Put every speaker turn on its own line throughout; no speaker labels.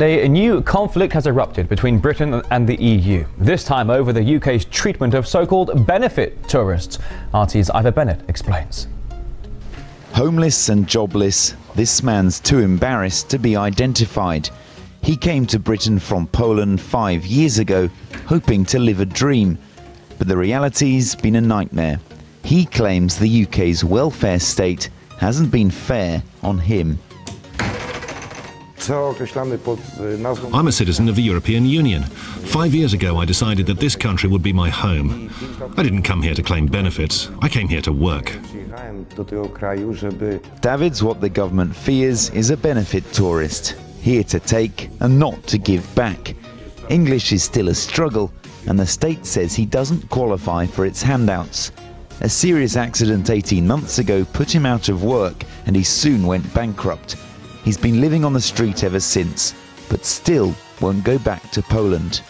Today, a new conflict has erupted between Britain and the EU, this time over the UK's treatment of so-called benefit tourists. RT's Ivor Bennett explains.
Homeless and jobless, this man's too embarrassed to be identified. He came to Britain from Poland 5 years ago, hoping to live a dream. But the reality's been a nightmare. He claims the UK's welfare state hasn't been fair on him.
I'm a citizen of the European Union. 5 years ago I decided that this country would be my home. I didn't come here to claim benefits, I came here to work.
David's what the government fears is a benefit tourist, here to take and not to give back. English is still a struggle, and the state says he doesn't qualify for its handouts. A serious accident 18 months ago put him out of work, and he soon went bankrupt. He's been living on the street ever since, but still won't go back to Poland.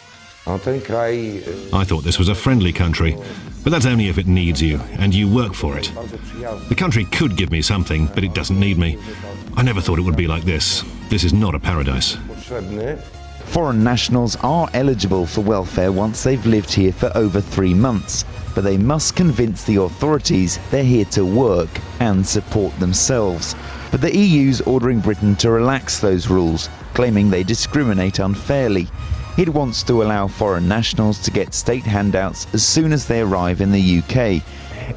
I thought this was a friendly country, but that's only if it needs you, and you work for it. The country could give me something, but it doesn't need me. I never thought it would be like this. This is not a paradise.
Foreign nationals are eligible for welfare once they've lived here for over 3 months, but they must convince the authorities they're here to work and support themselves. But the EU's ordering Britain to relax those rules, claiming they discriminate unfairly. It wants to allow foreign nationals to get state handouts as soon as they arrive in the UK.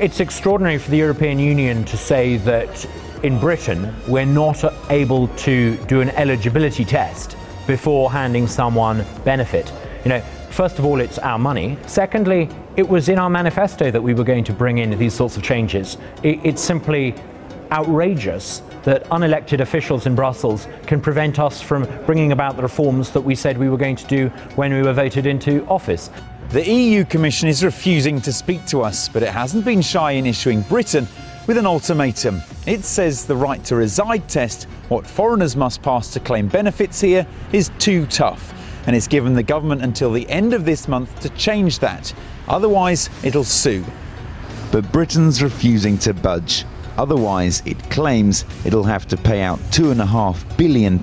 It's extraordinary for the European Union to say that in Britain we're not able to do an eligibility test before handing someone benefit. First of all, it's our money. Secondly, it was in our manifesto that we were going to bring in these sorts of changes. It's simply outrageous that unelected officials in Brussels can prevent us from bringing about the reforms that we said we were going to do when we were voted into office.
The EU Commission is refusing to speak to us, but it hasn't been shy in issuing Britain with an ultimatum. It says the right to reside test, what foreigners must pass to claim benefits here, is too tough, and it's given the government until the end of this month to change that. Otherwise, it'll sue. But Britain's refusing to budge. Otherwise, it claims it'll have to pay out £2.5 billion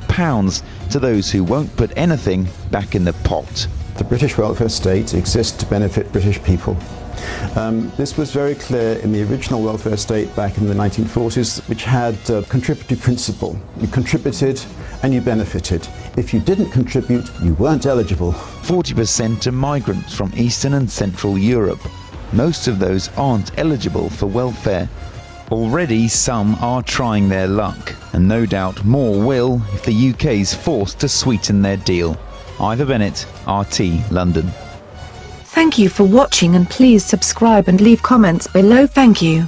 to those who won't put anything back in the pot.
The British welfare state exists to benefit British people. This was very clear in the original welfare state back in the 1940s, which had a contributory principle. You contributed and you benefited. If you didn't contribute, you weren't eligible.
40% are migrants from Eastern and Central Europe. Most of those aren't eligible for welfare. Already some are trying their luck, and no doubt more will if the UK's forced to sweeten their deal. Ivor Bennett, RT London.
Thank you for watching, and please subscribe and leave comments below. Thank you.